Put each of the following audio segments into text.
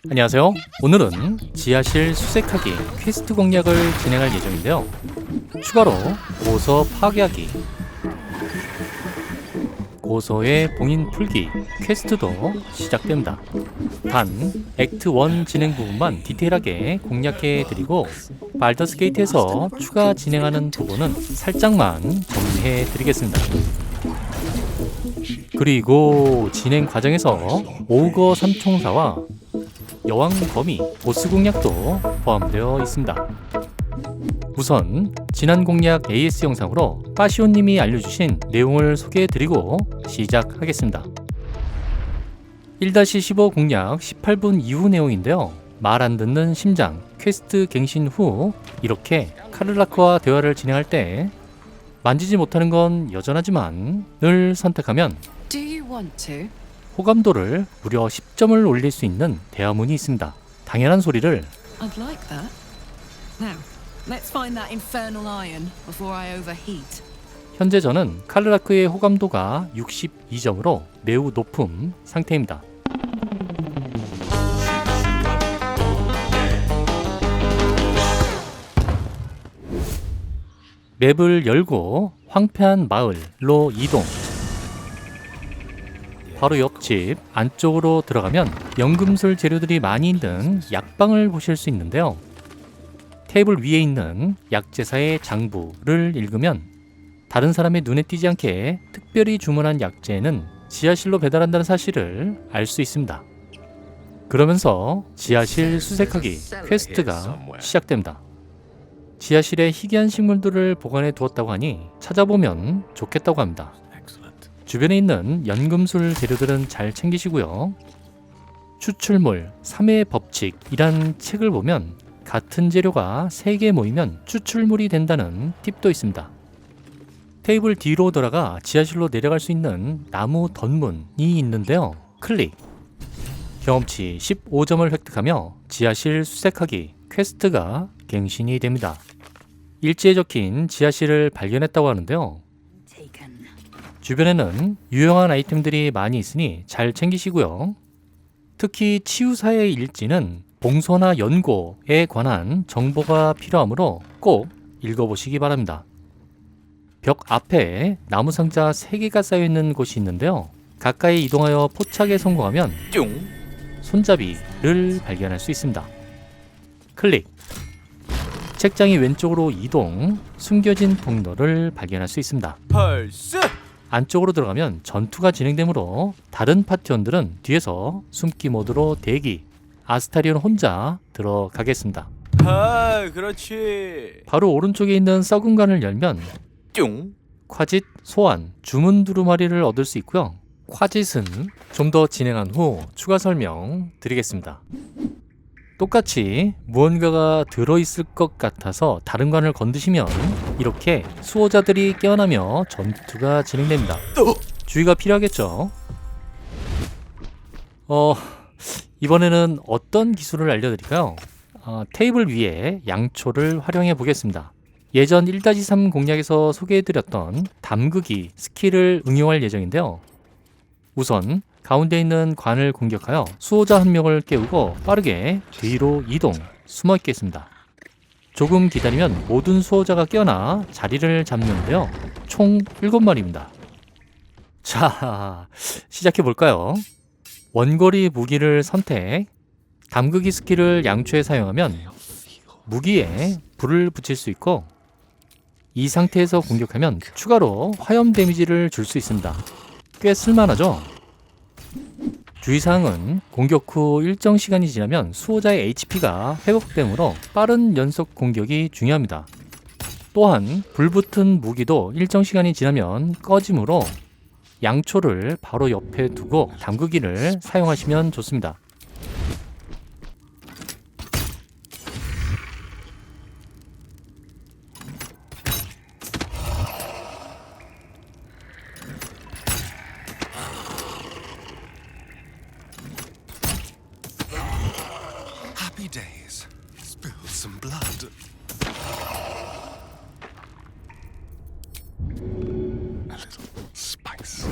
안녕하세요. 오늘은 지하실 수색하기 퀘스트 공략을 진행할 예정인데요. 추가로 고서 파괴하기, 고서의 봉인 풀기 퀘스트도 시작됩니다. 단 액트 1 진행 부분만 디테일하게 공략해 드리고 발더스 게이트에서 추가 진행하는 부분은 살짝만 정리해 드리겠습니다. 그리고 진행 과정에서 오거 삼총사와 여왕 거미 보스 공략도 포함되어 있습니다. 우선 지난 공략 AS 영상으로 빠시오님이 알려주신 내용을 소개해드리고 시작하겠습니다. 1-15 공략 18분 이후 내용인데요. 말 안 듣는 심장 퀘스트 갱신 후 이렇게 카를라크와 대화를 진행할 때 만지지 못하는 건 여전하지만 을 선택하면 호감도를 무려 10점을 올릴 수 있는 대화문이 있습니다. 당연한 소리를 I'd like that. Now, let's find that infernal iron before I overheat. 현재 저는 카르라크의 호감도가 62점으로 매우 높은 상태입니다. 맵을 열고 황폐한 마을로 이동. 바로 옆집 안쪽으로 들어가면 연금술 재료들이 많이 있는 약방을 보실 수 있는데요. 테이블 위에 있는 약제사의 장부를 읽으면 다른 사람의 눈에 띄지 않게 특별히 주문한 약재는 지하실로 배달한다는 사실을 알 수 있습니다. 그러면서 지하실 수색하기 퀘스트가 시작됩니다. 지하실에 희귀한 식물들을 보관해 두었다고 하니 찾아보면 좋겠다고 합니다. 주변에 있는 연금술 재료들은 잘 챙기시고요. 추출물 3의 법칙이란 책을 보면 같은 재료가 3개 모이면 추출물이 된다는 팁도 있습니다. 테이블 뒤로 돌아가 지하실로 내려갈 수 있는 나무 덧문이 있는데요. 클릭! 경험치 15점을 획득하며 지하실 수색하기 퀘스트가 갱신이 됩니다. 일지에 적힌 지하실을 발견했다고 하는데요. 주변에는 유용한 아이템들이 많이 있으니 잘 챙기시고요. 특히 치유사의 일지는 봉서나 연고에 관한 정보가 필요하므로 꼭 읽어보시기 바랍니다. 벽 앞에 나무 상자 3개가 쌓여있는 곳이 있는데요. 가까이 이동하여 포착에 성공하면 손잡이를 발견할 수 있습니다. 클릭! 책장이 왼쪽으로 이동, 숨겨진 통로를 발견할 수 있습니다. 펄스! 안쪽으로 들어가면 전투가 진행되므로 다른 파티원들은 뒤에서 숨기 모드로 대기. 아스타리온 혼자 들어가겠습니다. 아, 그렇지. 바로 오른쪽에 있는 썩은 관을 열면 뿅. 콰짓 소환 주문 두루마리를 얻을 수 있고요. 콰짓은 좀 더 진행한 후 추가 설명 드리겠습니다. 똑같이 무언가가 들어있을 것 같아서 다른 관을 건드시면 이렇게 수호자들이 깨어나며 전투가 진행됩니다. 주의가 필요하겠죠? 이번에는 어떤 기술을 알려드릴까요? 테이블 위에 양초를 활용해 보겠습니다. 예전 1-3 공략에서 소개해드렸던 담그기 스킬을 응용할 예정인데요. 우선 가운데 있는 관을 공격하여 수호자 한 명을 깨우고 빠르게 뒤로 이동, 숨어 있겠습니다. 조금 기다리면 모든 수호자가 깨어나 자리를 잡는데요. 총 7마리입니다. 자, 시작해 볼까요? 원거리 무기를 선택, 담그기 스킬을 양초에 사용하면 무기에 불을 붙일 수 있고 이 상태에서 공격하면 추가로 화염 데미지를 줄 수 있습니다. 꽤 쓸만하죠? 주의사항은 공격 후 일정 시간이 지나면 수호자의 HP가 회복되므로 빠른 연속 공격이 중요합니다. 또한 불붙은 무기도 일정 시간이 지나면 꺼지므로 양초를 바로 옆에 두고 담그기를 사용하시면 좋습니다. Happy days. Spill some blood. A little spice.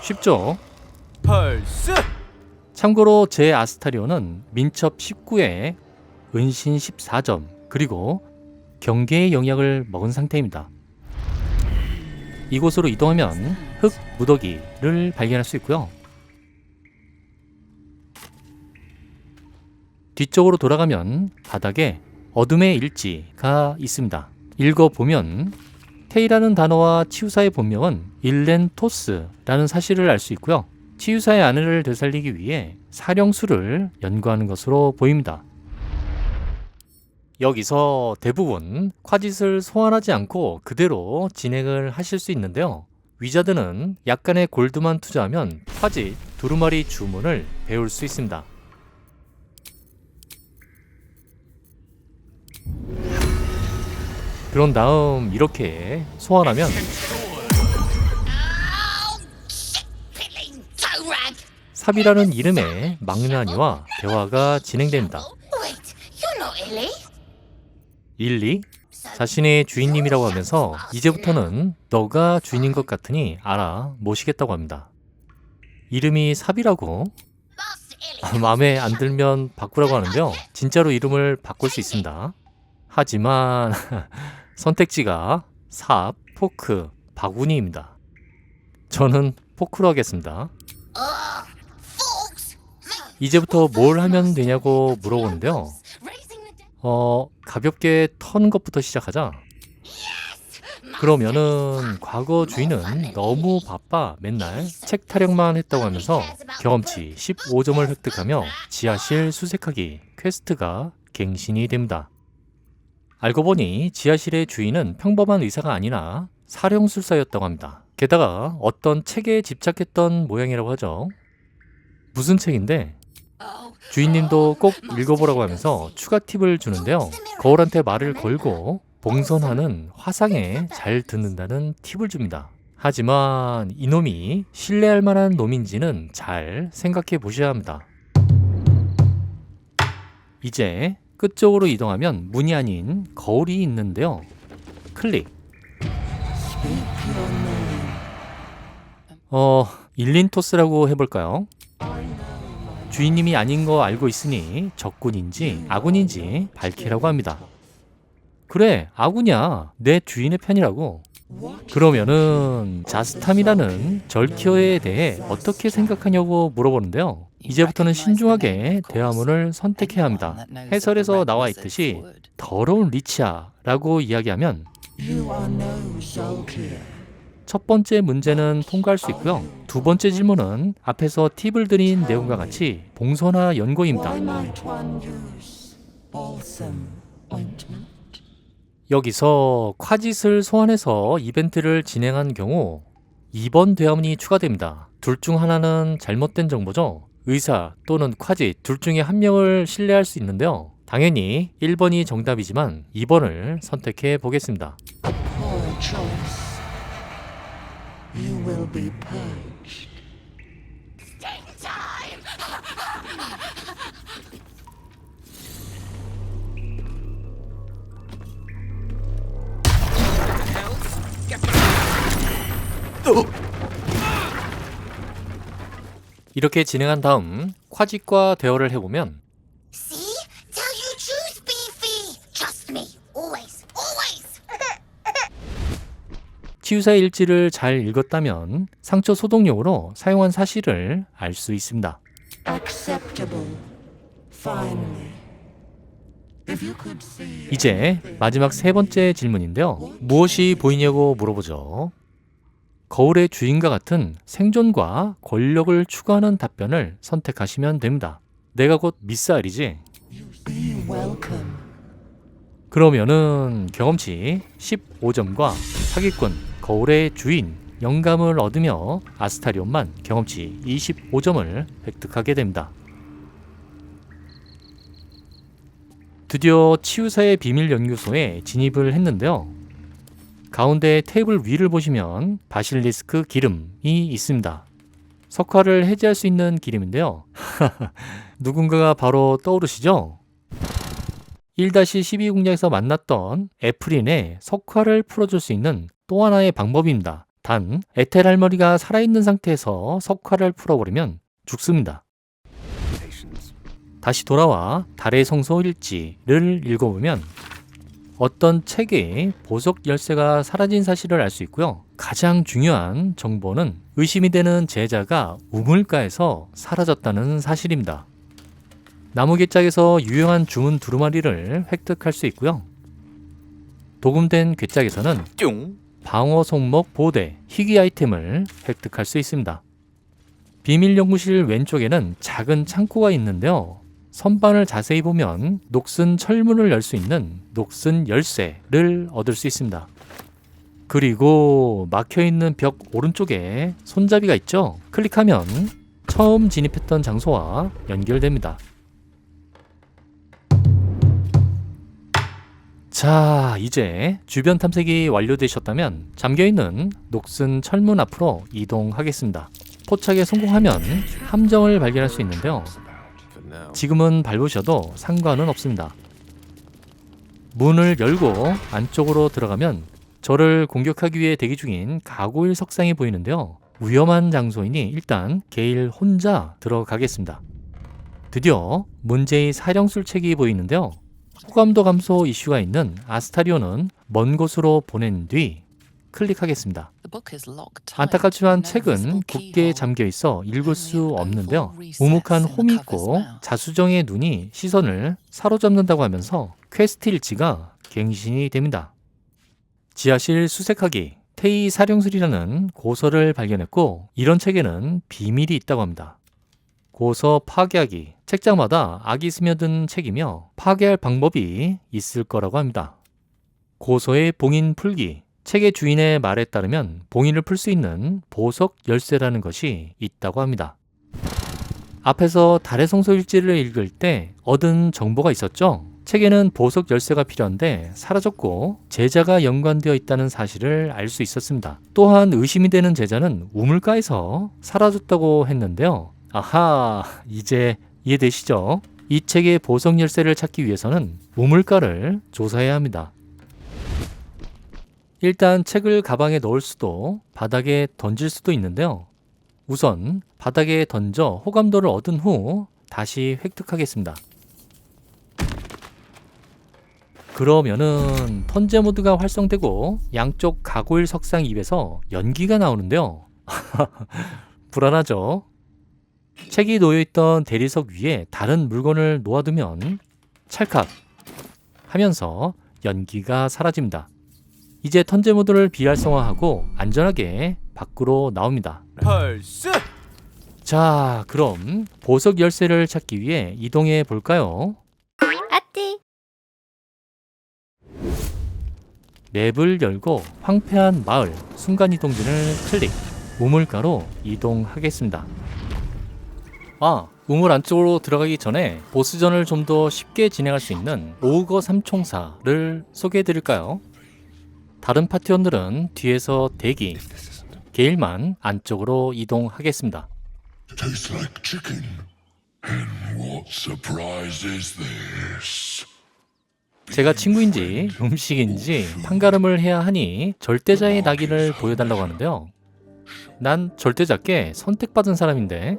쉽죠? 펄스. 참고로 제 아스타리온은 민첩 19에 은신 14점 그리고 경계의 영향을 먹은 상태입니다. 이곳으로 이동하면 흙 무더기를 발견할 수 있고요. 뒤쪽으로 돌아가면 바닥에 어둠의 일지가 있습니다. 읽어보면 테이라는 단어와 치유사의 본명은 일렌토스라는 사실을 알 수 있고요. 치유사의 아내를 되살리기 위해 사령수를 연구하는 것으로 보입니다. 여기서 대부분 콰짓을 소환하지 않고 그대로 진행을 하실 수 있는데요. 위자드는 약간의 골드만 투자하면 콰짓 두루마리 주문을 배울 수 있습니다. 그런 다음 이렇게 소환하면 삽이라는 이름의 망나니와 대화가 진행됩니다. Wait, you're not Illy. 일리? 자신의 주인님이라고 하면서 이제부터는 너가 주인인 것 같으니 알아 모시겠다고 합니다. 이름이 삽이라고? 마음에 안 들면 바꾸라고 하는데요. 진짜로 이름을 바꿀 수 있습니다. 하지만 선택지가 삽, 포크, 바구니입니다. 저는 포크로 하겠습니다. 이제부터 뭘 하면 되냐고 물어보는데요. 가볍게 터는 것부터 시작하자. 그러면은 과거 주인은 너무 바빠 맨날 책 타령만 했다고 하면서 경험치 15점을 획득하며 지하실 수색하기 퀘스트가 갱신이 됩니다. 알고 보니 지하실의 주인은 평범한 의사가 아니라 사령술사였다고 합니다. 게다가 어떤 책에 집착했던 모양이라고 하죠. 무슨 책인데? 주인님도 꼭 읽어보라고 하면서 추가 팁을 주는데요. 거울한테 말을 걸고 봉선하는 화상에 잘 듣는다는 팁을 줍니다. 하지만 이놈이 신뢰할 만한 놈인지는 잘 생각해 보셔야 합니다. 이제 끝쪽으로 이동하면 문이 아닌 거울이 있는데요. 클릭. 일린토스라고 해볼까요? 주인님이 아닌 거 알고 있으니 적군인지 아군인지 밝히라고 합니다. 그래, 아군이야. 내 주인의 편이라고. 그러면은 자스탐이라는 절키어에 대해 어떻게 생각하냐고 물어보는데요. 이제부터는 신중하게 대화문을 선택해야 합니다. 해설에서 나와 있듯이 더러운 리치야 라고 이야기하면 첫 번째 문제는 통과할 수 있고요. 두 번째 질문은 앞에서 팁을 드린 내용과 같이 봉선화 연고입니다. 여기서 콰짓을 소환해서 이벤트를 진행한 경우 2번 대화문이 추가됩니다. 둘 중 하나는 잘못된 정보죠. 의사 또는 콰짓 둘 중에 한 명을 신뢰할 수 있는데요. 당연히 1번이 정답이지만 2번을 선택해 보겠습니다. You will be purged. 이렇게 진행한 다음 콰짓과 대화를 해보면 See? Tell you truth, Beefy. Trust me. Always. Always. 치유사의 일지를 잘 읽었다면 상처 소독용으로 사용한 사실을 알 수 있습니다. Acceptable. Finally. If you could see. 이제 마지막 세 번째 질문인데요. 무엇이 보이냐고 물어보죠. 거울의 주인과 같은 생존과 권력을 추구하는 답변을 선택하시면 됩니다. 내가 곧 미사일이지? Be welcome. 그러면은 경험치 15점과 사기꾼, 거울의 주인, 영감을 얻으며 아스타리온만 경험치 25점을 획득하게 됩니다. 드디어 치유사의 비밀 연구소에 진입을 했는데요. 가운데 테이블 위를 보시면 바실리스크 기름이 있습니다. 석화를 해제할 수 있는 기름인데요. 누군가가 바로 떠오르시죠? 1-12 공략에서 만났던 애프린의 석화를 풀어줄 수 있는 또 하나의 방법입니다. 단 에텔 할머니가 살아있는 상태에서 석화를 풀어버리면 죽습니다. 다시 돌아와 달의 성소 일지를 읽어보면 어떤 책에 보석 열쇠가 사라진 사실을 알 수 있고요. 가장 중요한 정보는 의심이 되는 제자가 우물가에서 사라졌다는 사실입니다. 나무괴짝에서 유용한 주문 두루마리를 획득할 수 있고요. 도금된 괴짝에서는 뿅. 방어 손목 보대, 희귀 아이템을 획득할 수 있습니다. 비밀 연구실 왼쪽에는 작은 창고가 있는데요. 선반을 자세히 보면 녹슨 철문을 열 수 있는 녹슨 열쇠를 얻을 수 있습니다. 그리고 막혀있는 벽 오른쪽에 손잡이가 있죠? 클릭하면 처음 진입했던 장소와 연결됩니다. 자, 이제 주변 탐색이 완료되셨다면 잠겨있는 녹슨 철문 앞으로 이동하겠습니다. 포착에 성공하면 함정을 발견할 수 있는데요. 지금은 밟으셔도 상관은 없습니다. 문을 열고 안쪽으로 들어가면 저를 공격하기 위해 대기 중인 가고일 석상이 보이는데요. 위험한 장소이니 일단 게일 혼자 들어가겠습니다. 드디어 문제의 사령술책이 보이는데요. 호감도 감소 이슈가 있는 아스타리온은 먼 곳으로 보낸 뒤 클릭하겠습니다. 안타깝지만 책은 굳게 잠겨 있어 읽을 수 없는데요. 우묵한 홈이 있고 자수정의 눈이 시선을 사로잡는다고 하면서 퀘스트 일지가 갱신이 됩니다. 지하실 수색하기, 테이 사령술이라는 고서를 발견했고 이런 책에는 비밀이 있다고 합니다. 고서 파괴하기, 책장마다 악이 스며든 책이며 파괴할 방법이 있을 거라고 합니다. 고서의 봉인 풀기, 책의 주인의 말에 따르면 봉인을 풀 수 있는 보석 열쇠라는 것이 있다고 합니다. 앞에서 달의 성소 일지를 읽을 때 얻은 정보가 있었죠? 책에는 보석 열쇠가 필요한데 사라졌고 제자가 연관되어 있다는 사실을 알 수 있었습니다. 또한 의심이 되는 제자는 우물가에서 사라졌다고 했는데요. 아하, 이제 이해되시죠? 이 책의 보석 열쇠를 찾기 위해서는 우물가를 조사해야 합니다. 일단 책을 가방에 넣을 수도 바닥에 던질 수도 있는데요. 우선 바닥에 던져 호감도를 얻은 후 다시 획득하겠습니다. 그러면은 턴제 모드가 활성되고 양쪽 가고일 석상 입에서 연기가 나오는데요. 불안하죠? 책이 놓여있던 대리석 위에 다른 물건을 놓아두면 찰칵 하면서 연기가 사라집니다. 이제 턴제 모드를 비활성화하고 안전하게 밖으로 나옵니다. 펄스. 자, 그럼 보석 열쇠를 찾기 위해 이동해 볼까요? 아띠. 맵을 열고 황폐한 마을 순간이동진을 클릭. 우물가로 이동하겠습니다. 우물 안쪽으로 들어가기 전에 보스전을 좀 더 쉽게 진행할 수 있는 오거 삼총사를 소개해 드릴까요? 다른 파티원들은 뒤에서 대기, 게일만 안쪽으로 이동하겠습니다. Tastes like chicken. And what surprise is this? 제가 친구인지 음식인지 판가름을 해야 하니 절대자의 낙인을 보여달라고 하는데요. 난 절대자께 선택받은 사람인데.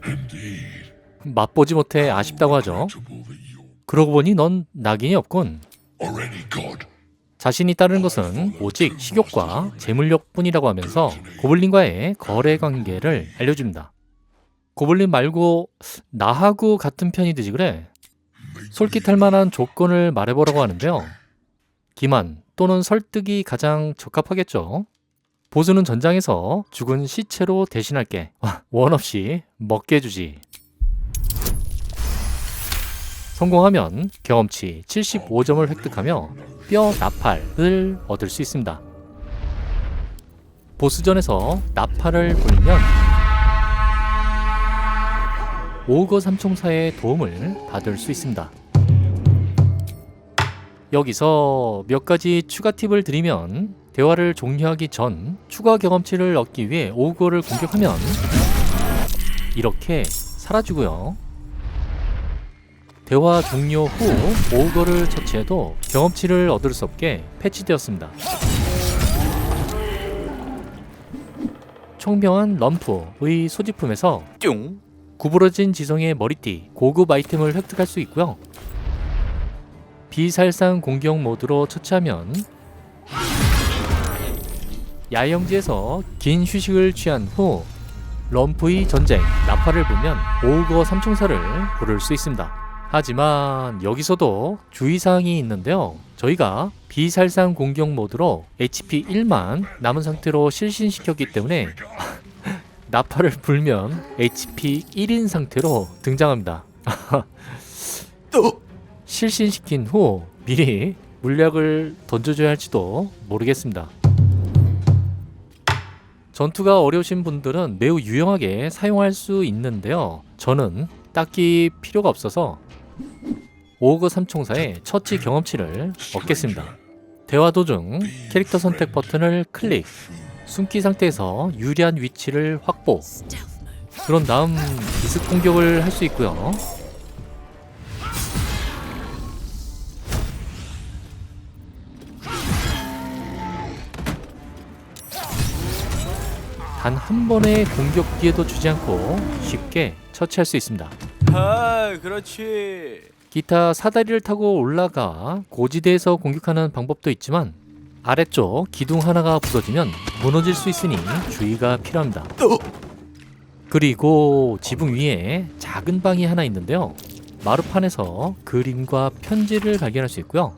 Indeed. 맛보지 못해 아쉽다고 하죠. Trouble that you 그러고 보니 넌 낙인이 없군. already got. 자신이 따르는 것은 오직 식욕과 재물력 뿐이라고 하면서 고블린과의 거래 관계를 알려줍니다. 고블린 말고 나하고 같은 편이 되지 그래. 솔깃할 만한 조건을 말해보라고 하는데요. 기만 또는 설득이 가장 적합하겠죠. 보수는 전장에서 죽은 시체로 대신할게. 원 없이 먹게 해주지. 성공하면 경험치 75점을 획득하며 뼈 나팔을 얻을 수 있습니다. 보스전에서 나팔을 불면 오거 삼총사의 도움을 받을 수 있습니다. 여기서 몇 가지 추가 팁을 드리면 대화를 종료하기 전 추가 경험치를 얻기 위해 오거를 공격하면 이렇게 사라지고요. 대화 종료 후 오거를 처치해도 경험치를 얻을 수 없게 패치되었습니다. 총명한 럼프의 소지품에서 뿅. 구부러진 지성의 머리띠, 고급 아이템을 획득할 수 있고요. 비살상 공격 모드로 처치하면 야영지에서 긴 휴식을 취한 후 럼프의 전쟁, 나파를 보면 오거 삼총사를 부를 수 있습니다. 하지만 여기서도 주의사항이 있는데요. 저희가 비살상 공격 모드로 HP 1만 남은 상태로 실신시켰기 때문에 나파를 불면 HP 1인 상태로 등장합니다. 실신시킨 후 미리 물약을 던져줘야 할지도 모르겠습니다. 전투가 어려우신 분들은 매우 유용하게 사용할 수 있는데요. 저는 딱히 필요가 없어서 오거 삼총사의 처치 경험치를 얻겠습니다. 대화 도중 캐릭터 선택 버튼을 클릭, 숨기 상태에서 유리한 위치를 확보, 그런 다음 기습 공격을 할 수 있고요. 단 한 번의 공격 기회도 주지 않고 쉽게 처치할 수 있습니다. 아, 그렇지. 기타 사다리를 타고 올라가 고지대에서 공격하는 방법도 있지만 아래쪽 기둥 하나가 부서지면 무너질 수 있으니 주의가 필요합니다. 그리고 지붕 위에 작은 방이 하나 있는데요. 마루판에서 그림과 편지를 발견할 수 있고요.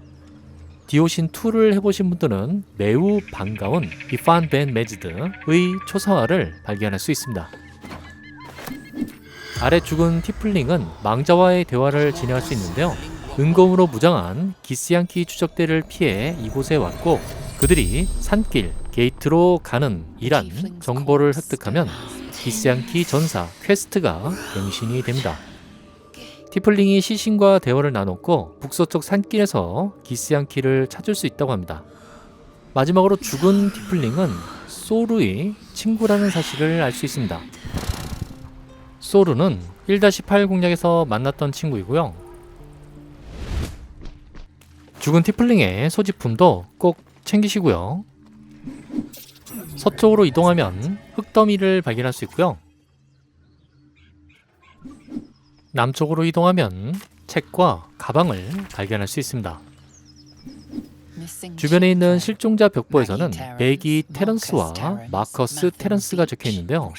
디오신2를 해보신 분들은 매우 반가운 비판 벤 매즈드의 초상화를 발견할 수 있습니다. 아래 죽은 티플링은 망자와의 대화를 진행할 수 있는데요. 은검으로 무장한 기스양키 추적대를 피해 이곳에 왔고 그들이 산길 게이트로 가는 이란 정보를 획득하면 기스양키 전사 퀘스트가 갱신이 됩니다. 티플링이 시신과 대화를 나눴고 북서쪽 산길에서 기스양키를 찾을 수 있다고 합니다. 마지막으로 죽은 티플링은 소르의 친구라는 사실을 알 수 있습니다. 소르는 1-8 공략에서 만났던 친구이고요. 죽은 티플링의 소지품도 꼭 챙기시고요. 서쪽으로 이동하면 흙더미를 발견할 수 있고요. 남쪽으로 이동하면 책과 가방을 발견할 수 있습니다. 주변에 있는 실종자 벽보에서는 매기 테런스와 마커스 테런스가 적혀 있는데요.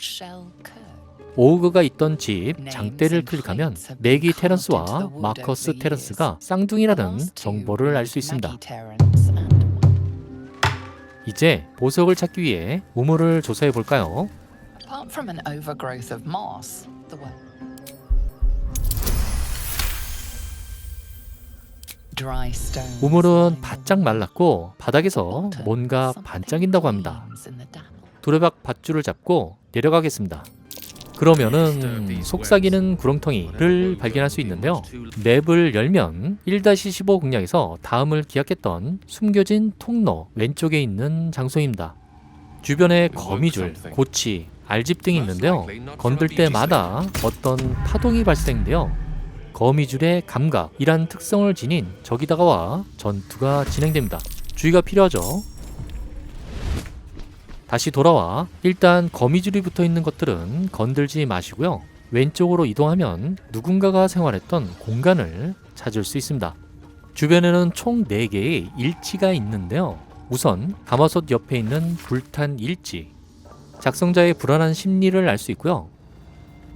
오우그가 있던 집 장대를 클릭하면 매기 테런스와 마커스 테런스가 쌍둥이라는 정보를 알 수 있습니다. 이제 보석을 찾기 위해 우물을 조사해 볼까요? Apart from an overgrowth of moss, the dry stone. 우물은 바짝 말랐고 바닥에서 뭔가 반짝인다고 합니다. 두레박 밧줄을 잡고 내려가겠습니다. 그러면은 속삭이는 구렁텅이를 발견할 수 있는데요. 맵을 열면 1-15 공략에서 다음을 기약했던 숨겨진 통로 왼쪽에 있는 장소입니다. 주변에 거미줄, 고치, 알집 등이 있는데요. 건들 때마다 어떤 파동이 발생되어 거미줄의 감각이란 특성을 지닌 적이 다가와 전투가 진행됩니다. 주의가 필요하죠. 다시 돌아와 일단 거미줄이 붙어있는 것들은 건들지 마시고요. 왼쪽으로 이동하면 누군가가 생활했던 공간을 찾을 수 있습니다. 주변에는 총 4개의 일지가 있는데요. 우선 가마솥 옆에 있는 불탄 일지, 작성자의 불안한 심리를 알 수 있고요.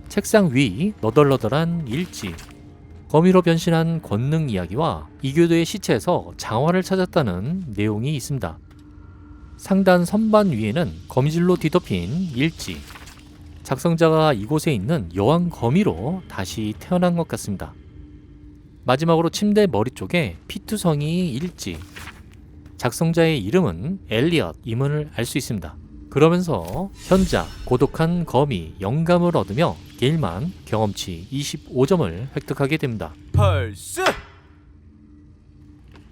책상 위 너덜너덜한 일지, 거미로 변신한 권능 이야기와 이교도의 시체에서 장화를 찾았다는 내용이 있습니다. 상단 선반 위에는 거미줄로 뒤덮인 일지, 작성자가 이곳에 있는 여왕 거미로 다시 태어난 것 같습니다. 마지막으로 침대 머리 쪽에 피투성이 일지, 작성자의 이름은 엘리엇임을 알 수 있습니다. 그러면서 현자, 고독한 거미, 영감을 얻으며 게일만 경험치 25점을 획득하게 됩니다. 펄스.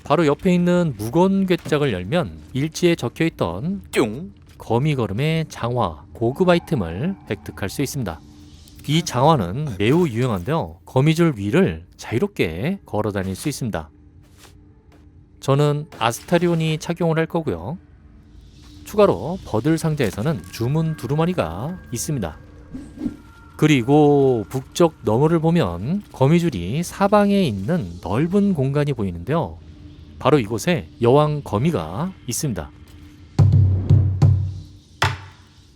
바로 옆에 있는 무거운 괴짝을 열면 일지에 적혀있던 뿅. 거미 걸음의 장화, 고급 아이템을 획득할 수 있습니다. 이 장화는 매우 유용한데요. 거미줄 위를 자유롭게 걸어 다닐 수 있습니다. 저는 아스타리온이 착용을 할 거고요. 추가로 버들 상자에서는 주문 두루마리가 있습니다. 그리고 북쪽 너머를 보면 거미줄이 사방에 있는 넓은 공간이 보이는데요. 바로 이곳에 여왕 거미가 있습니다.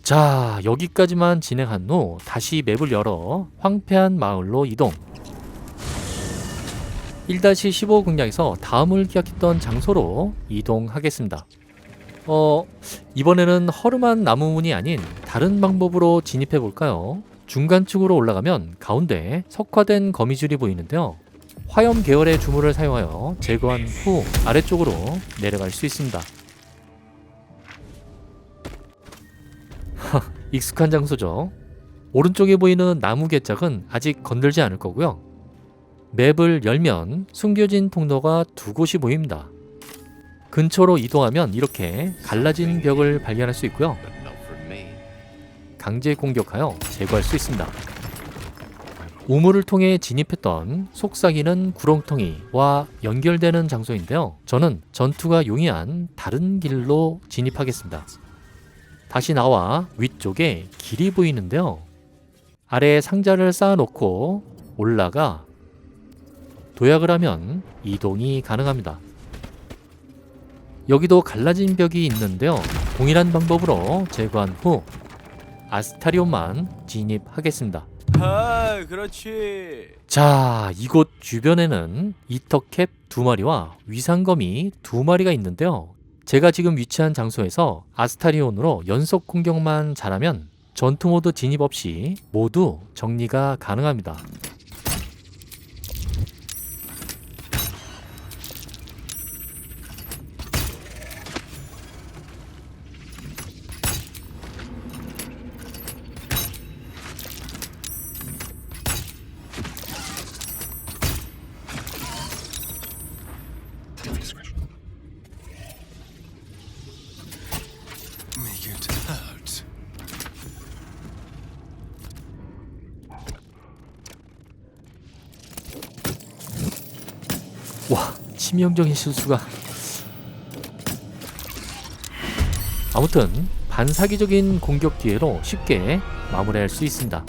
자, 여기까지만 진행한 후 다시 맵을 열어 황폐한 마을로 이동. 1-15 공략에서 다음을 기약했던 장소로 이동하겠습니다. 이번에는 허름한 나무문이 아닌 다른 방법으로 진입해 볼까요? 중간층으로 올라가면 가운데 석화된 거미줄이 보이는데요. 화염 계열의 주물을 사용하여 제거한 후 아래쪽으로 내려갈 수 있습니다. 익숙한 장소죠. 오른쪽에 보이는 나무 개짝은 아직 건들지 않을 거고요. 맵을 열면 숨겨진 통로가 두 곳이 보입니다. 근처로 이동하면 이렇게 갈라진 벽을 발견할 수 있고요. 강제 공격하여 제거할 수 있습니다. 우물을 통해 진입했던 속삭이는 구렁텅이와 연결되는 장소인데요. 저는 전투가 용이한 다른 길로 진입하겠습니다. 다시 나와 위쪽에 길이 보이는데요. 아래에 상자를 쌓아놓고 올라가 도약을 하면 이동이 가능합니다. 여기도 갈라진 벽이 있는데요. 동일한 방법으로 제거한 후 아스타리온만 진입하겠습니다. 아, 그렇지. 자, 이곳 주변에는 이터캡 2마리와 위상거미 2마리가 있는데요. 제가 지금 위치한 장소에서 아스타리온으로 연속 공격만 잘하면 전투 모드 진입 없이 모두 정리가 가능합니다. Make it hurt. 와, 치명적인 실수가. 아무튼 반사기적인 공격 기회로 쉽게 마무리할 수 있습니다.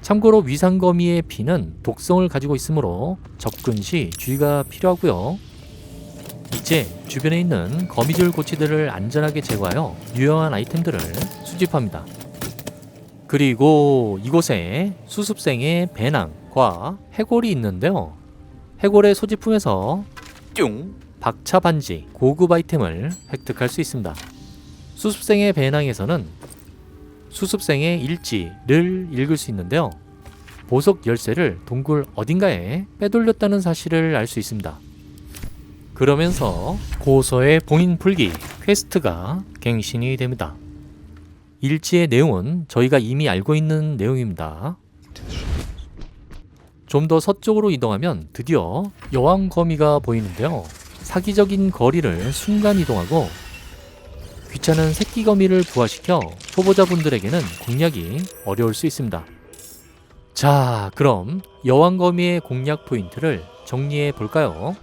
참고로 위상거미의 피는 독성을 가지고 있으므로 접근 시 주의가 필요하고요. 이제 주변에 있는 거미줄 고치들을 안전하게 제거하여 유용한 아이템들을 수집합니다. 그리고 이곳에 수습생의 배낭과 해골이 있는데요. 해골의 소지품에서 뿅. 박차 반지, 고급 아이템을 획득할 수 있습니다. 수습생의 배낭에서는 수습생의 일지를 읽을 수 있는데요. 보석 열쇠를 동굴 어딘가에 빼돌렸다는 사실을 알 수 있습니다. 그러면서 고서의 봉인 풀기 퀘스트가 갱신이 됩니다. 일지의 내용은 저희가 이미 알고 있는 내용입니다. 좀 더 서쪽으로 이동하면 드디어 여왕 거미가 보이는데요. 사기적인 거리를 순간 이동하고 귀찮은 새끼 거미를 부화시켜 초보자분들에게는 공략이 어려울 수 있습니다. 자, 그럼 여왕 거미의 공략 포인트를 정리해 볼까요?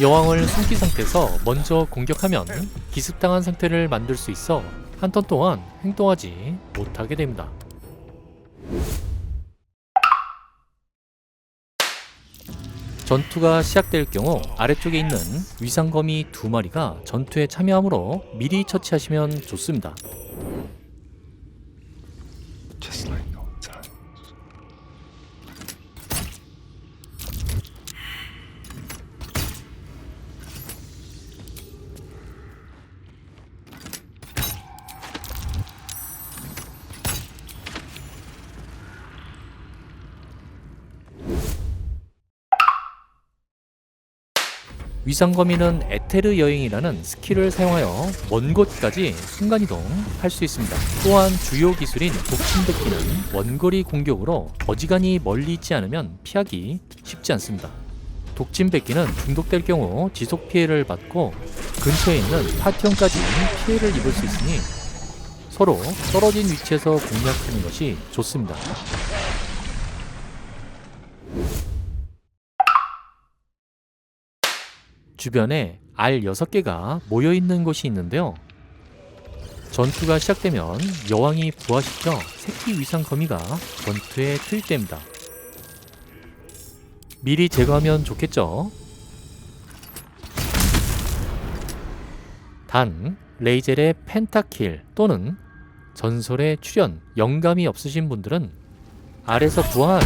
여왕을 숨기 상태에서 먼저 공격하면 기습당한 상태를 만들 수 있어 한 턴 동안 행동하지 못하게 됩니다. 전투가 시작될 경우 아래쪽에 있는 위상거미 2마리가 전투에 참여하므로 미리 처치하시면 좋습니다. 위상거미는 에테르 여행이라는 스킬을 사용하여 먼 곳까지 순간이동 할 수 있습니다. 또한 주요 기술인 독침뱉기는 원거리 공격으로 어지간히 멀리 있지 않으면 피하기 쉽지 않습니다. 독침뱉기는 중독될 경우 지속 피해를 받고 근처에 있는 파티원까지 피해를 입을 수 있으니 서로 떨어진 위치에서 공략하는 것이 좋습니다. 주변에 알 6개가 모여있는 곳이 있는데요. 전투가 시작되면 여왕이 부화시켜 새끼 위상 거미가 전투에 투입됩니다. 미리 제거하면 좋겠죠? 단, 레이젤의 펜타킬 또는 전설의 출현 영감이 없으신 분들은 알에서 부화한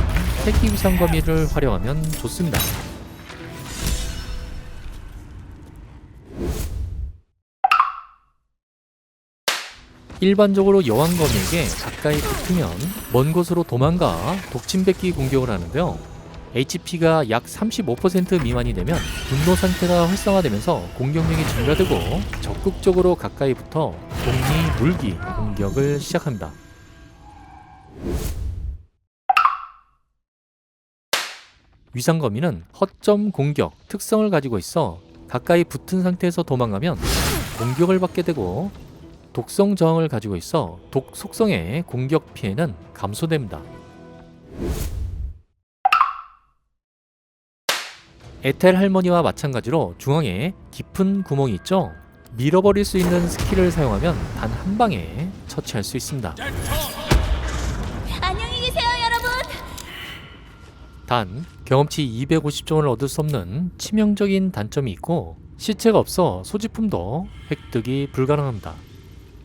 새끼 위상 거미를 활용하면 좋습니다. 일반적으로 여왕거미에게 가까이 붙으면 먼 곳으로 도망가 독침뱉기 공격을 하는데요. HP가 약 35% 미만이 되면 분노 상태가 활성화되면서 공격력이 증가되고 적극적으로 가까이 붙어 독리 물기 공격을 시작합니다. 위상거미는 허점 공격 특성을 가지고 있어 가까이 붙은 상태에서 도망가면 공격을 받게 되고 독성 저항을 가지고 있어 독 속성의 공격 피해는 감소됩니다. 에텔 할머니와 마찬가지로 중앙에 깊은 구멍이 있죠? 밀어버릴 수 있는 스킬을 사용하면 단 한 방에 처치할 수 있습니다. 안녕히 계세요, 여러분. 단, 경험치 250점을 얻을 수 없는 치명적인 단점이 있고 시체가 없어 소지품도 획득이 불가능합니다.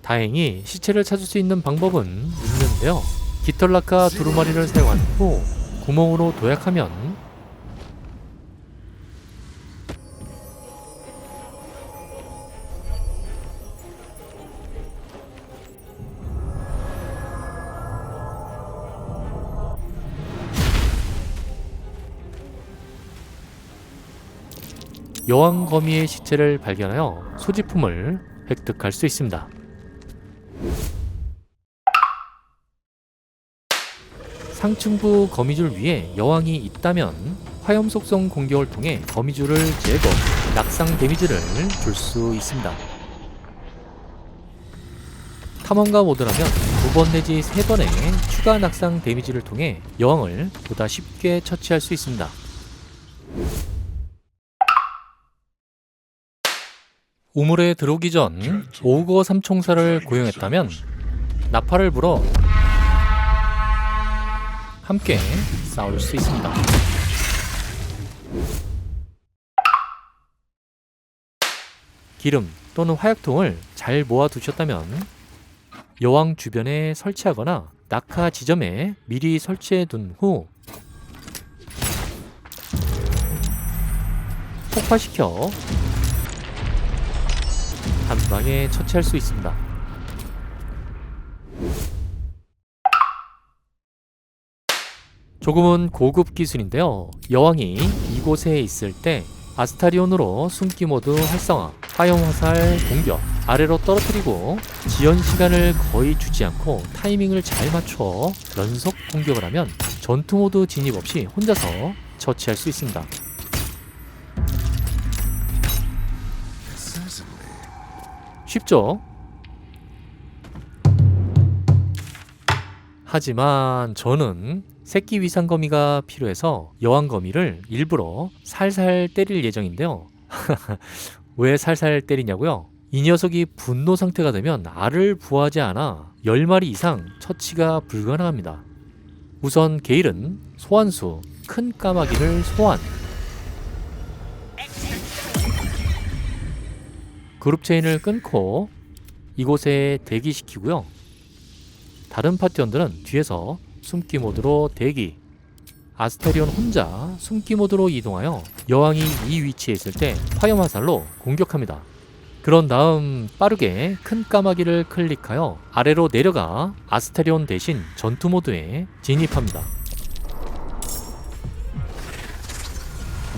다행히 시체를 찾을 수 있는 방법은 있는데요. 깃털라카 두루마리를 사용한 후 구멍으로 도약하면 여왕거미의 시체를 발견하여 소지품을 획득할 수 있습니다. 상층부 거미줄 위에 여왕이 있다면 화염 속성 공격을 통해 거미줄을 제거, 낙상 데미지를 줄 수 있습니다. 탐험가 모드라면 2번 내지 3번의 추가 낙상 데미지를 통해 여왕을 보다 쉽게 처치할 수 있습니다. 우물에 들어오기 전 오거 삼총사를 고용했다면 나팔을 불어 함께 싸울 수 있습니다. 기름 또는 화약통을 잘 모아두셨다면 여왕 주변에 설치하거나 낙하 지점에 미리 설치해둔 후 폭파시켜 한 방에 처치할 수 있습니다. 조금은 고급 기술인데요. 여왕이 이곳에 있을 때 아스타리온으로 숨기 모드 활성화, 화염 화살 공격, 아래로 떨어뜨리고 지연 시간을 거의 주지 않고 타이밍을 잘 맞춰 연속 공격을 하면 전투 모드 진입 없이 혼자서 처치할 수 있습니다. 쉽죠? 하지만 저는 새끼 위상거미가 필요해서 여왕거미를 일부러 살살 때릴 예정인데요. 왜 살살 때리냐고요? 이 녀석이 분노 상태가 되면 알을 부화하지 않아 10마리 이상 처치가 불가능합니다. 우선 게일은 소환수 큰 까마귀를 소환, 그룹 체인을 끊고 이곳에 대기시키고요. 다른 파티원들은 뒤에서 숨기 모드로 대기. 아스테리온 혼자 숨기 모드로 이동하여 여왕이 이 위치에 있을 때 화염 화살로 공격합니다. 그런 다음 빠르게 큰 까마귀를 클릭하여 아래로 내려가 아스테리온 대신 전투 모드에 진입합니다.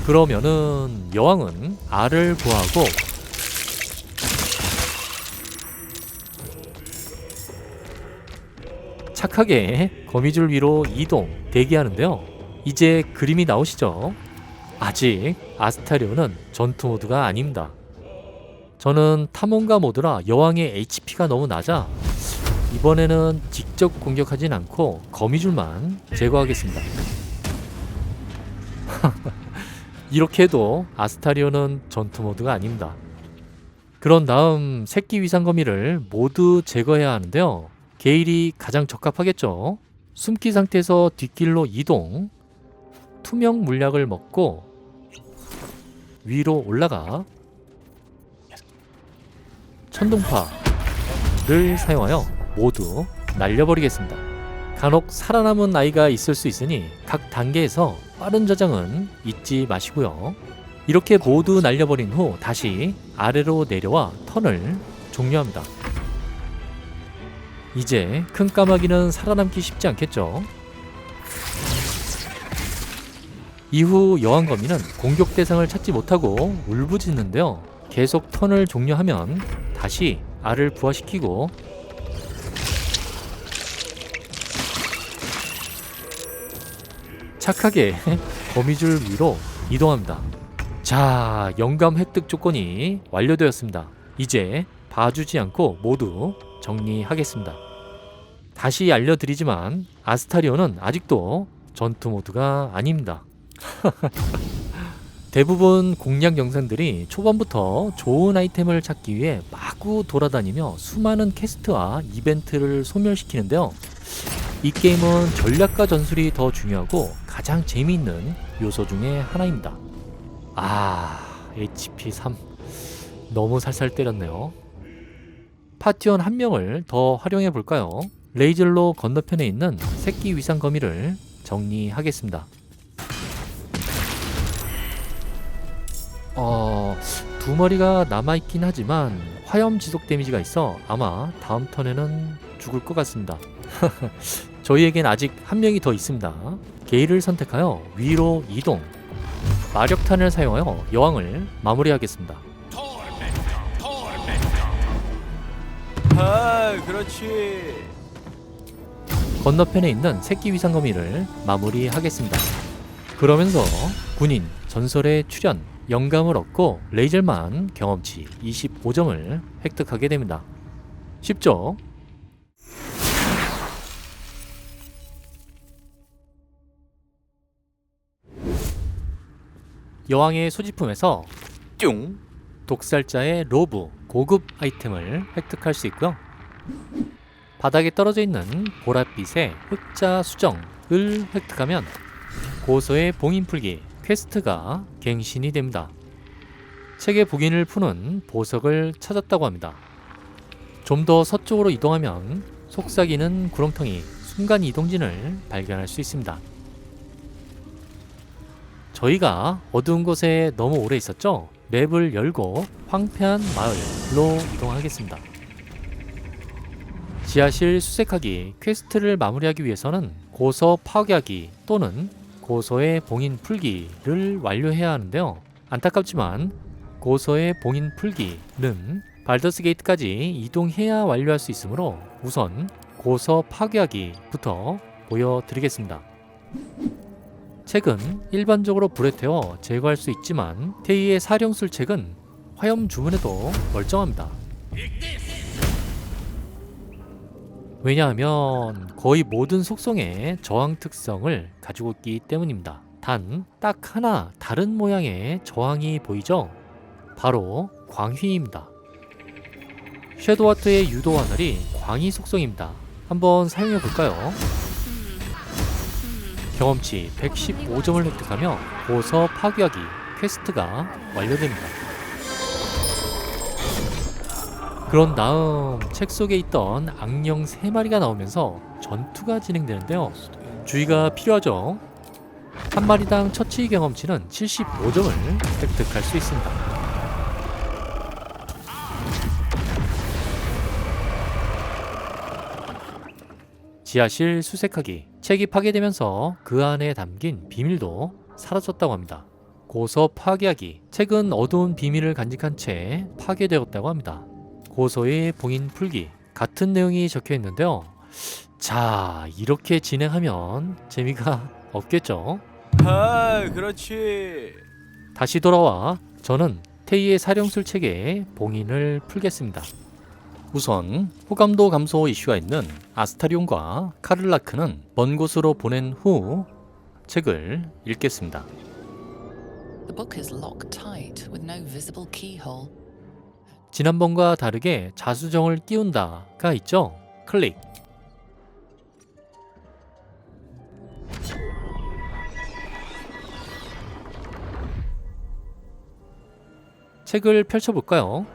그러면은 여왕은 알을 구하고 착하게 거미줄 위로 이동 대기하는데요. 이제 그림이 나오시죠? 아직 아스타리온은 전투 모드가 아닙니다. 저는 탐험가 모드라 여왕의 HP가 너무 낮아 이번에는 직접 공격하진 않고 거미줄만 제거하겠습니다. 이렇게 해도 아스타리온은 전투 모드가 아닙니다. 그런 다음 새끼 위상거미를 모두 제거해야 하는데요. 게일이 가장 적합하겠죠. 숨기 상태에서 뒷길로 이동, 투명 물약을 먹고 위로 올라가 천둥파를 사용하여 모두 날려버리겠습니다. 간혹 살아남은 아이가 있을 수 있으니 각 단계에서 빠른 저장은 잊지 마시고요. 이렇게 모두 날려버린 후 다시 아래로 내려와 턴을 종료합니다. 이제 큰 까마귀는 살아남기 쉽지 않겠죠. 이후 여왕거미는 공격 대상을 찾지 못하고 울부짖는데요. 계속 턴을 종료하면 다시 알을 부화시키고 착하게 거미줄 위로 이동합니다. 자, 영감 획득 조건이 완료되었습니다. 이제 봐주지 않고 모두 정리하겠습니다. 다시 알려드리지만 아스타리온은 아직도 전투 모드가 아닙니다. 대부분 공략 영상들이 초반부터 좋은 아이템을 찾기 위해 마구 돌아다니며 수많은 퀘스트와 이벤트를 소멸시키는데요. 이 게임은 전략과 전술이 더 중요하고 가장 재미있는 요소 중에 하나입니다. HP 3 너무 살살 때렸네요. 파티원 한 명을 더 활용해 볼까요? 레이즐로 건너편에 있는 새끼 위상 거미를 정리하겠습니다. 두 마리가 남아있긴 하지만 화염 지속 데미지가 있어 아마 다음 턴에는 죽을 것 같습니다. 저희에겐 아직 한 명이 더 있습니다. 게일을 선택하여 위로 이동, 마력탄을 사용하여 여왕을 마무리하겠습니다. 그렇지. 건너편에 있는 새끼 위상거미를 마무리하겠습니다. 그러면서 군인 전설의 출현 영감을 얻고 레이젤만 경험치 25점을 획득하게 됩니다. 쉽죠? 여왕의 소지품에서 뿅. 독살자의 로브 고급 아이템을 획득할 수 있고요. 바닥에 떨어져 있는 보랏빛의 흑자 수정을 획득하면 고서의 봉인 풀기 퀘스트가 갱신이 됩니다. 책의 봉인을 푸는 보석을 찾았다고 합니다. 좀 더 서쪽으로 이동하면 속삭이는 구렁텅이 순간 이동진을 발견할 수 있습니다. 저희가 어두운 곳에 너무 오래 있었죠? 맵을 열고 황폐한 마을로 이동하겠습니다. 지하실 수색하기 퀘스트를 마무리하기 위해서는 고서 파괴하기 또는 고서의 봉인 풀기를 완료해야 하는데요. 안타깝지만 고서의 봉인 풀기는 발더스 게이트까지 이동해야 완료할 수 있으므로 우선 고서 파괴하기부터 보여드리겠습니다. 책은 일반적으로 불에 태워 제거할 수 있지만 테이의 사령술 책은 화염 주문에도 멀쩡합니다. 왜냐하면 거의 모든 속성의 저항 특성을 가지고 있기 때문입니다. 단 딱 하나 다른 모양의 저항이 보이죠? 바로 광휘입니다. 섀도우하트의 유도 완날이 광희 속성입니다. 한번 사용해 볼까요? 경험치 115점을 획득하며 고서 파괴하기 퀘스트가 완료됩니다. 그런 다음 책 속에 있던 악령 3마리가 나오면서 전투가 진행되는데요. 주의가 필요하죠. 한 마리당 처치 경험치는 75점을 획득할 수 있습니다. 지하실 수색하기 책이 파괴되면서 그 안에 담긴 비밀도 사라졌다고 합니다. 고서 파괴하기. 책은 어두운 비밀을 간직한 채 파괴되었다고 합니다. 고서의 봉인 풀기. 같은 내용이 적혀 있는데요. 자, 이렇게 진행하면 재미가 없겠죠? 아, 그렇지. 다시 돌아와 저는 테이의 사령술 책의 봉인을 풀겠습니다. 우선 호감도 감소 이슈가 있는 아스타리온과 카를라크는 먼 곳으로 보낸 후 책을 읽겠습니다. The book is locked tight with no visible keyhole. 지난번과 다르게 자수정을 끼운다가 있죠? 클릭. 책을 펼쳐볼까요?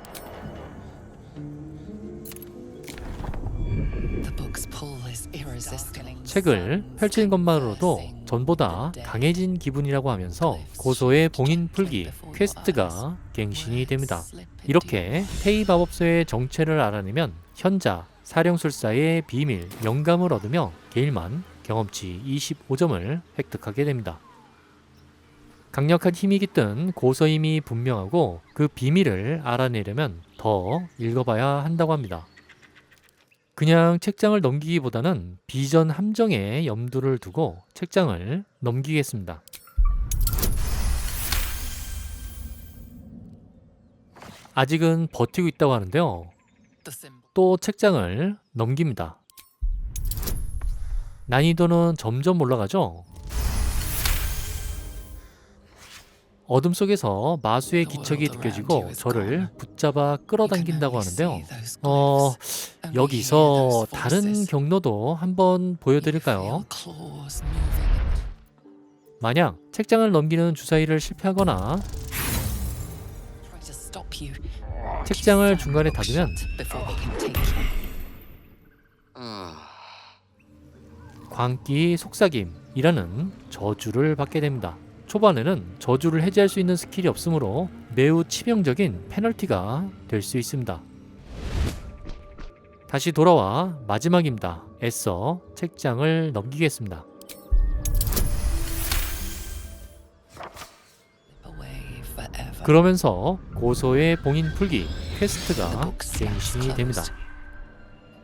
The book's pull is irresistible. 책을 펼치는 것만으로도 전보다 강해진 기분이라고 하면서 고소의 봉인 풀기 퀘스트가 갱신이 됩니다. 이렇게 테이 마법서의 정체를 알아내면 현자, 사령술사의 비밀, 영감을 얻으며 게일만 경험치 25점을 획득하게 됩니다. 강력한 힘이 깃든 고서임이 분명하고 그 비밀을 알아내려면 더 읽어봐야 한다고 합니다. 그냥 책장을 넘기기보다는 비전 함정에 염두를 두고 책장을 넘기겠습니다. 아직은 버티고 있다고 하는데요. The symbol. 또 책장을 넘깁니다. 난이도는 점점 올라가죠. 어둠 속에서 마수의 기척이 느껴지고 저를 붙잡아 끌어당긴다고 하는데요. 여기서 다른 경로도 한번 보여드릴까요? 만약 책장을 넘기는 주사위를 실패하거나 책장을 중간에 닫으면 광기 속삭임이라는 저주를 받게 됩니다. 초반에는 저주를 해제할 수 있는 스킬이 없으므로 매우 치명적인 페널티가 될 수 있습니다. 다시 돌아와 마지막입니다. 애써 책장을 넘기겠습니다. 그러면서 고소의 봉인 풀기 퀘스트가 갱신이 됩니다.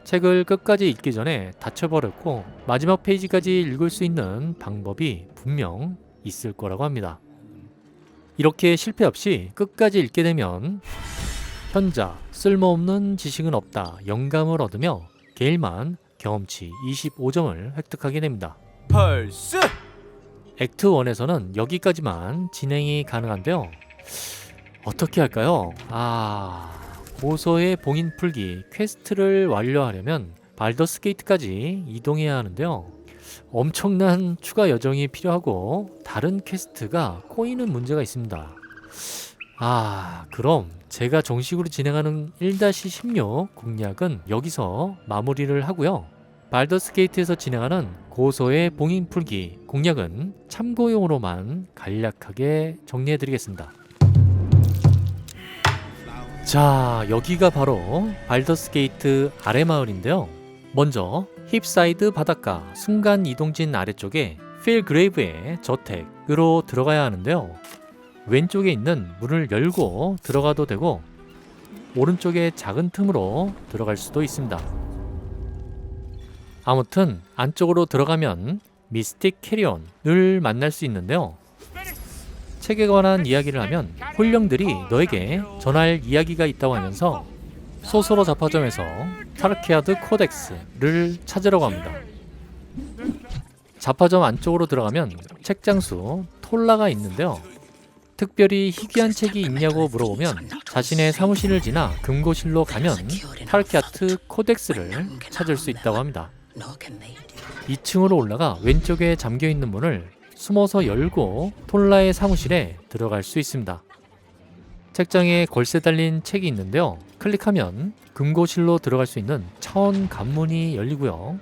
책을 끝까지 읽기 전에 닫혀버렸고 마지막 페이지까지 읽을 수 있는 방법이 분명 있을 거라고 합니다. 이렇게 실패 없이 끝까지 읽게 되면 현자, 쓸모없는 지식은 없다, 영감을 얻으며 게일만 경험치 25점을 획득하게 됩니다. 펄스. 액트 1에서는 여기까지만 진행이 가능한데요. 어떻게 할까요? 고서의 봉인 풀기 퀘스트를 완료하려면 발더스 게이트까지 이동해야 하는데요. 엄청난 추가 여정이 필요하고 다른 퀘스트가 꼬이는 문제가 있습니다. 그럼 제가 정식으로 진행하는 1-16 공략은 여기서 마무리를 하고요. 발더스 게이트에서 진행하는 고서의 봉인 풀기 공략은 참고용으로만 간략하게 정리해드리겠습니다. 자, 여기가 바로 발더스 게이트 아래 마을인데요. 먼저 힙사이드 바닷가 순간 이동진 아래쪽에 필 그레이브의 저택으로 들어가야 하는데요. 왼쪽에 있는 문을 열고 들어가도 되고 오른쪽에 작은 틈으로 들어갈 수도 있습니다. 아무튼 안쪽으로 들어가면 미스틱 캐리온을 만날 수 있는데요. 책에 관한 이야기를 하면 홀령들이 너에게 전할 이야기가 있다고 하면서 소설어 잡화점에서 타르키아드 코덱스를 찾으라고 합니다. 잡화점 안쪽으로 들어가면 책장수 톨라가 있는데요. 특별히 희귀한 책이 있냐고 물어보면 자신의 사무실을 지나 금고실로 가면 타르키아트 코덱스를 찾을 수 있다고 합니다. 2층으로 올라가 왼쪽에 잠겨있는 문을 숨어서 열고 톨라의 사무실에 들어갈 수 있습니다. 책장에 걸쇠 달린 책이 있는데요. 클릭하면 금고실로 들어갈 수 있는 차원 관문이 열리고요.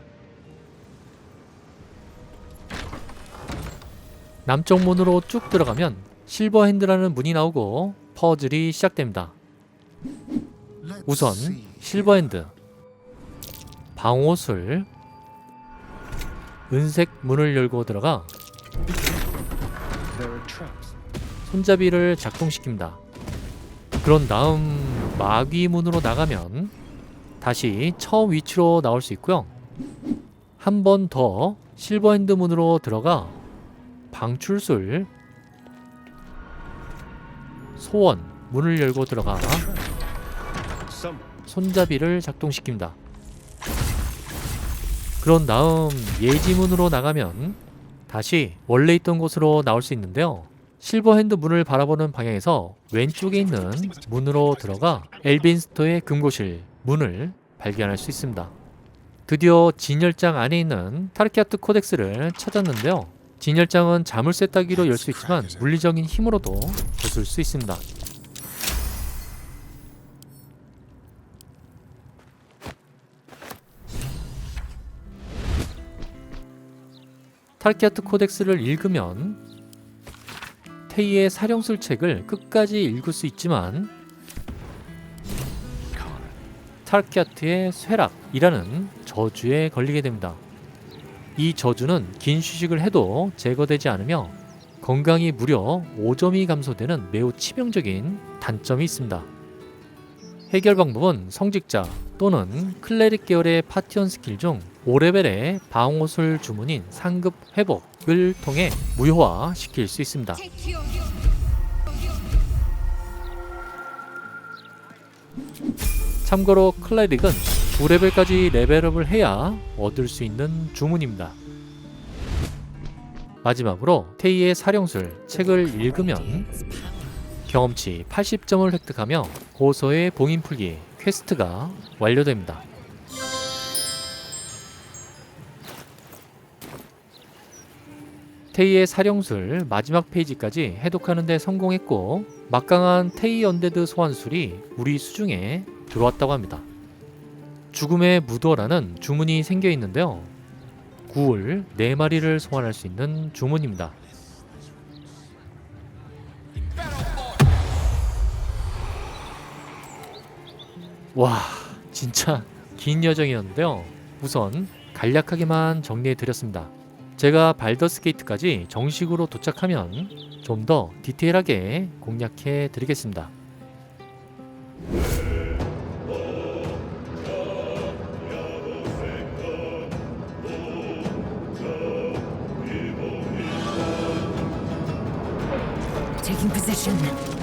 남쪽 문으로 쭉 들어가면 실버핸드라는 문이 나오고 퍼즐이 시작됩니다. 우선 실버핸드, 방호술, 은색 문을 열고 들어가 손잡이를 작동시킵니다. 그런 다음 마귀 문으로 나가면 다시 처음 위치로 나올 수 있고요. 한 번 더 실버핸드 문으로 들어가 방출술, 소원 문을 열고 들어가 손잡이를 작동시킵니다. 그런 다음 예지문으로 나가면 다시 원래 있던 곳으로 나올 수 있는데요. 실버핸드 문을 바라보는 방향에서 왼쪽에 있는 문으로 들어가 엘빈스터의 금고실 문을 발견할 수 있습니다. 드디어 진열장 안에 있는 타르키아트 코덱스를 찾았는데요. 진열장은 자물쇠 따기로 열 수 있지만 물리적인 힘으로도 부술 수 있습니다. 타르키아트 코덱스를 읽으면 테이의 사령술 책을 끝까지 읽을 수 있지만 타르키아트의 쇠락이라는 저주에 걸리게 됩니다. 이 저주는 긴 휴식을 해도 제거되지 않으며 건강이 무려 5점이 감소되는 매우 치명적인 단점이 있습니다. 해결 방법은 성직자 또는 클레릭 계열의 파티원 스킬 중 5레벨의 방어술 주문인 상급 회복을 통해 무효화 시킬 수 있습니다. 참고로 클레릭은 9레벨까지 레벨업을 해야 얻을 수 있는 주문입니다. 마지막으로 테이의 사령술 책을 읽으면 경험치 80점을 획득하며 고서의 봉인 풀기 퀘스트가 완료됩니다. 테이의 사령술 마지막 페이지까지 해독하는 데 성공했고 막강한 테이 언데드 소환술이 우리 수중에 들어왔다고 합니다. 죽음의 무도라는 주문이 생겨 있는데요. 굴 4마리를 소환할 수 있는 주문입니다. 와, 진짜 긴 여정이었는데요. 우선 간략하게만 정리해 드렸습니다. 제가 발더스 게이트까지 정식으로 도착하면 좀 더 디테일하게 공략해 드리겠습니다. Taking position.